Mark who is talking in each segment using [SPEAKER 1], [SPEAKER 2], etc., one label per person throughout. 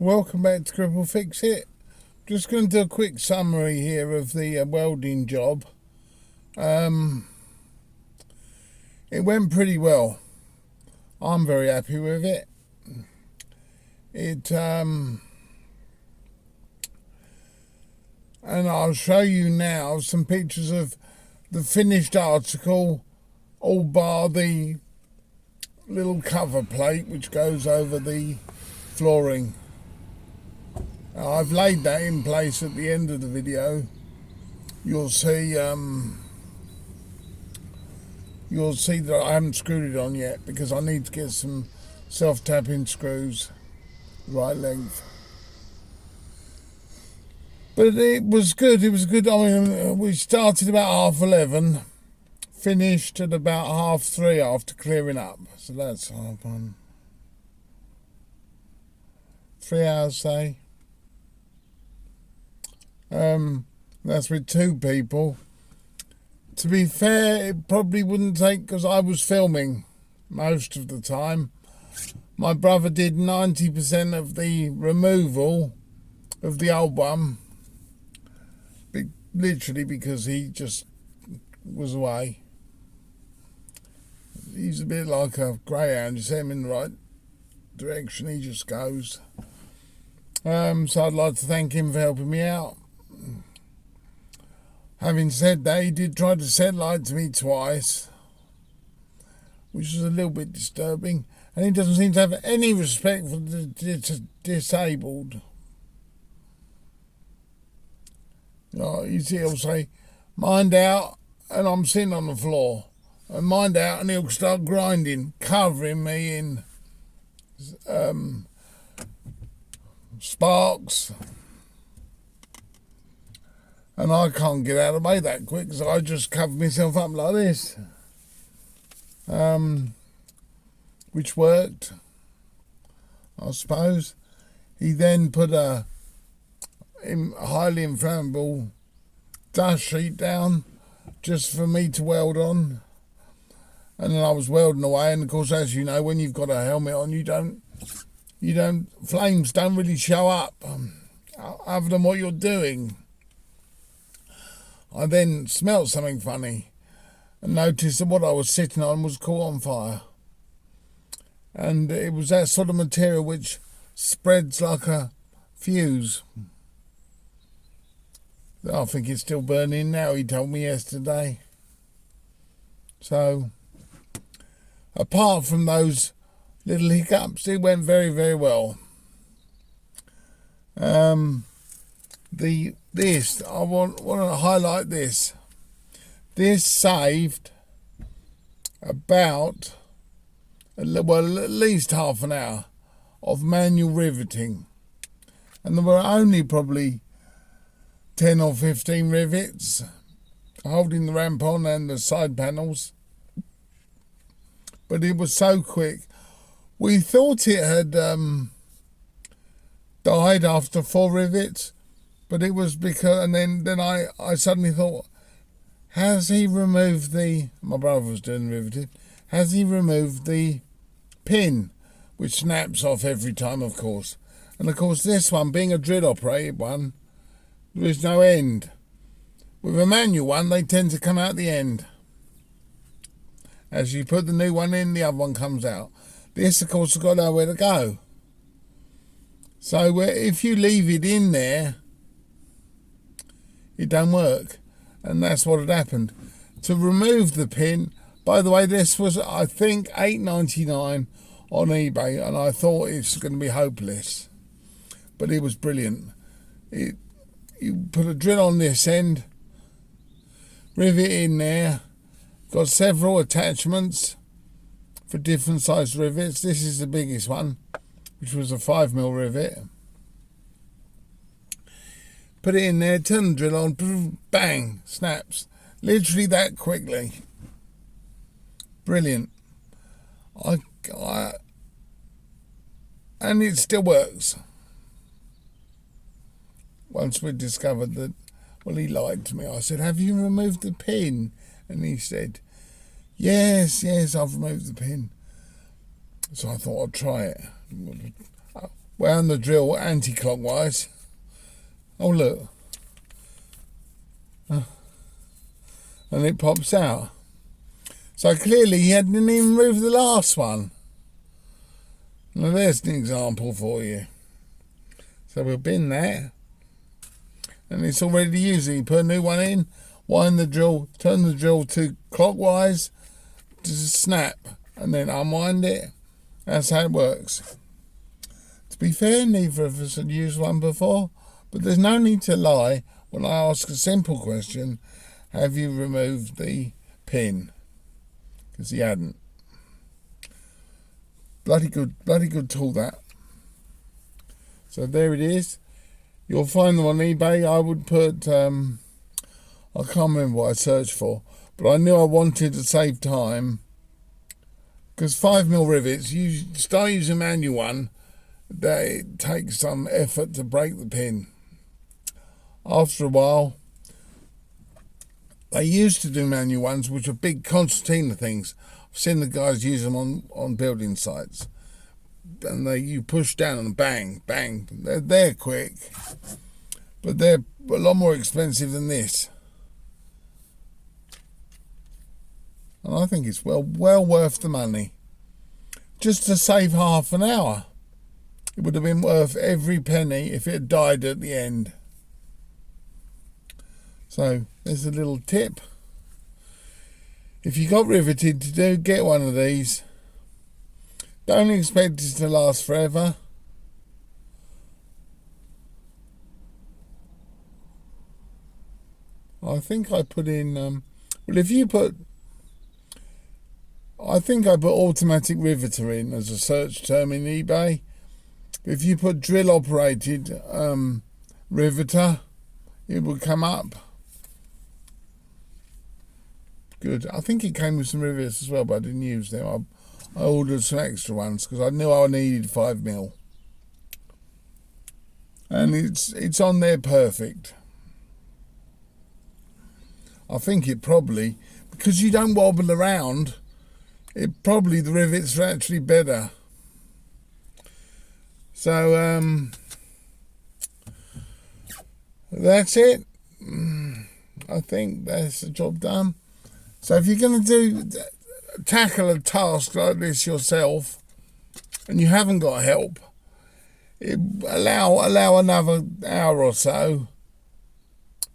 [SPEAKER 1] Welcome back to Cripple Fix It. Just going to do a quick summary here of the welding job. It went pretty well. I'm very happy with it. And I'll show you now some pictures of the finished article, all bar the little cover plate which goes over the flooring. I've laid that in place at the end of the video. You'll see that I haven't screwed it on yet because I need to get some self-tapping screws the right length. But it was good. I mean, we started about 11:30, finished at about 3:30 after clearing up. So that's 3 hours, say. That's with 2 people. To be fair, it probably wouldn't take, because I was filming most of the time. My brother did 90% of the removal of the old one, literally because he just was away. He's a bit like a greyhound. You set him in the right direction, he just goes. So I'd like to thank him for helping me out. Having said that, he did try to set light to me twice, which was a little bit disturbing, and he doesn't seem to have any respect for the disabled. You see, he'll say, "Mind out," and I'm sitting on the floor, and "Mind out," and he'll start grinding, covering me in sparks. And I can't get out of the way that quick, so I just cover myself up like this. Which worked, I suppose. He then put a highly inflammable dust sheet down just for me to weld on. And then I was welding away, and of course, as you know, when you've got a helmet on, flames don't really show up other than what you're doing. I then smelt something funny and noticed that what I was sitting on was caught on fire. And it was that sort of material which spreads like a fuse. I think it's still burning now, he told me yesterday. So, apart from those little hiccups, it went very, very well. I want to highlight this. This saved about, at least half an hour of manual riveting. And there were only probably 10 or 15 rivets holding the ramp on and the side panels. But it was so quick. We thought it had died after 4 rivets. But it was because, and then I suddenly thought, has he removed my brother was doing the riveting, has he removed the pin, which snaps off every time, of course. And of course, this one, being a drill operated one, there is no end. With a manual one, they tend to come out the end. As you put the new one in, the other one comes out. This, of course, has got nowhere to go. So if you leave it in there, it don't work, and that's what had happened. To remove the pin, by the way, this was, I think, $8.99 on eBay, and I thought it's going to be hopeless, but it was brilliant. You put a drill on this end, rivet in there, got several attachments for different size rivets. This is the biggest one, which was a 5mm rivet. Put it in there, turn the drill on, bang, snaps. Literally that quickly. Brilliant. And it still works. Once we discovered that, well, he lied to me. I said, "Have you removed the pin?" And he said, yes, I've removed the pin. So I thought I'd try it. wound the drill anti-clockwise. Oh look. And it pops out. So clearly he hadn't even moved the last one. Now there's an example for you. So we'll bin that. And it's all ready to use it. You put a new one in, wind the drill, turn the drill to clockwise, just snap, and then unwind it. That's how it works. To be fair, neither of us had used one before, but there's no need to lie when I ask a simple question: have you removed the pin? Because he hadn't. Bloody good tool that. So there it is. You'll find them on eBay. I would put, I can't remember what I searched for, but I knew I wanted to save time. Because 5mm rivets, you start using a manual one, that it takes some effort to break the pin. After a while, they used to do manual ones, which are big concertina things. I've seen the guys use them on building sites. And you push down and bang, bang. They're quick, but they're a lot more expensive than this. And I think it's well worth the money. Just to save half an hour. It would have been worth every penny if it had died at the end. So there's a little tip. If you got riveted to do, get one of these. Don't expect it to last forever. I think I put in, I think I put automatic riveter in as a search term in eBay. If you put drill operated riveter, it would come up. Good. I think it came with some rivets as well, but I didn't use them. I ordered some extra ones because I knew I needed 5mm. And it's on there perfect. I think it probably, because you don't wobble around, the rivets are actually better. So that's it. I think that's the job done. So if you're going to tackle a task like this yourself and you haven't got help, allow another hour or so.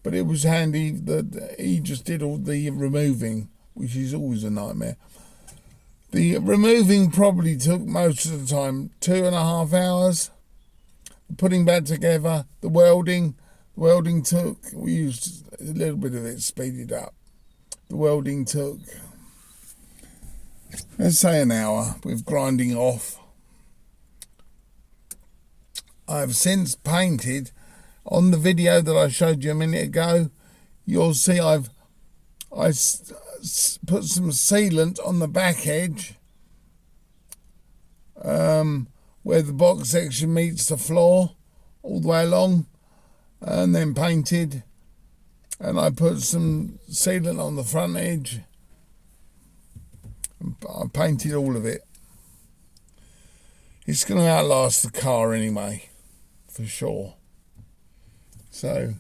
[SPEAKER 1] But it was handy that he just did all the removing, which is always a nightmare. The removing probably took most of the time 2.5 hours. Putting back together, the welding took, we used a little bit of it speeded up. The welding took, let's say, an hour with grinding off. I've since painted. On the video that I showed you a minute ago, you'll see I put some sealant on the back edge where the box section meets the floor all the way along, and then painted. And I put some sealant on the front edge. I painted all of it. It's going to outlast the car anyway, for sure. So,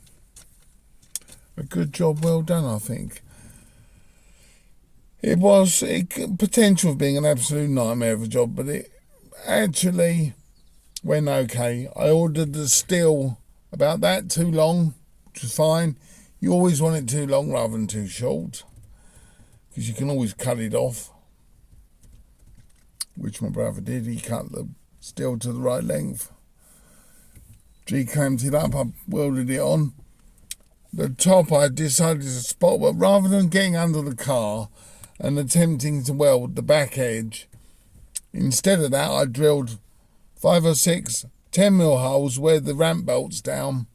[SPEAKER 1] a good job, well done, I think. It was potential of being an absolute nightmare of a job, but it actually went okay. I ordered the steel about that too long, which is fine. You always want it too long rather than too short, because you can always cut it off, which my brother did. He cut the steel to the right length. G-clamped it up, I welded it on. The top I decided to spot, but rather than getting under the car and attempting to weld the back edge, instead of that I drilled 5 or 6 10mm holes where the ramp bolts down,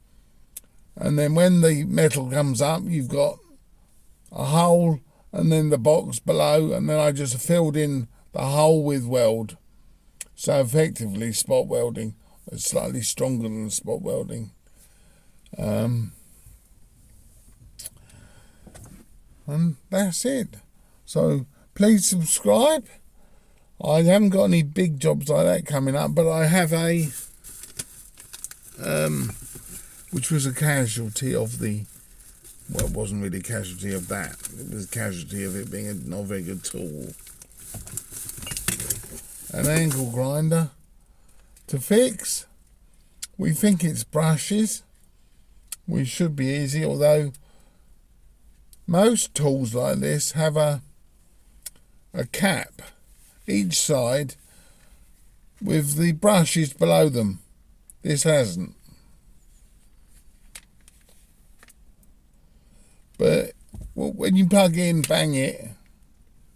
[SPEAKER 1] and then when the metal comes up you've got a hole and then the box below, and then I just filled in the hole with weld. So effectively spot welding. It's slightly stronger than spot welding. And that's it. So please subscribe. I haven't got any big jobs like that coming up, but I have a which was a casualty of the, well, it wasn't really a casualty of that, it was a casualty of it being a not very good tool. An angle grinder to fix. We think it's brushes, which should be easy, although most tools like this have a cap each side with the brushes below them. This hasn't. But when you plug in, bang it,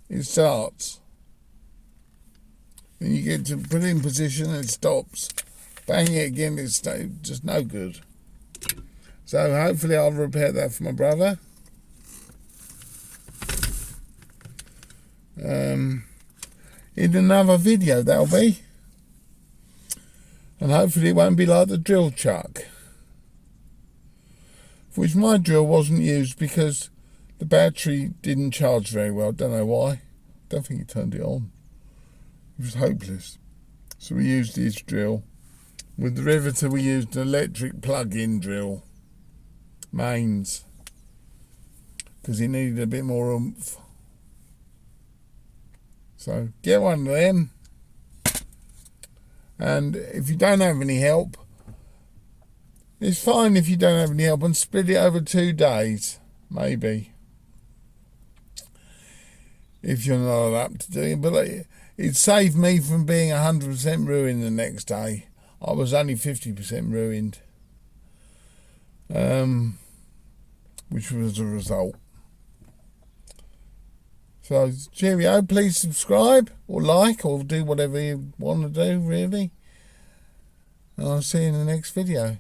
[SPEAKER 1] it starts. Then you get to put it in position, it stops. Bang it again, it's just no good. So hopefully I'll repair that for my brother. In another video, that'll be. And hopefully it won't be like the drill chuck, which my drill wasn't used because the battery didn't charge very well. Don't know why. Don't think it turned it on. It was hopeless. So we used this drill. With the riveter we used an electric plug-in drill. Mains. Because it needed a bit more oomph. So get one of them. And if you don't have any help, it's fine if you don't have any help, and split it over 2 days, maybe. If you're not up to doing it. But it saved me from being 100% ruined the next day. I was only 50% ruined. Which was the result. So, cheerio, please subscribe or like or do whatever you want to do, really. And I'll see you in the next video.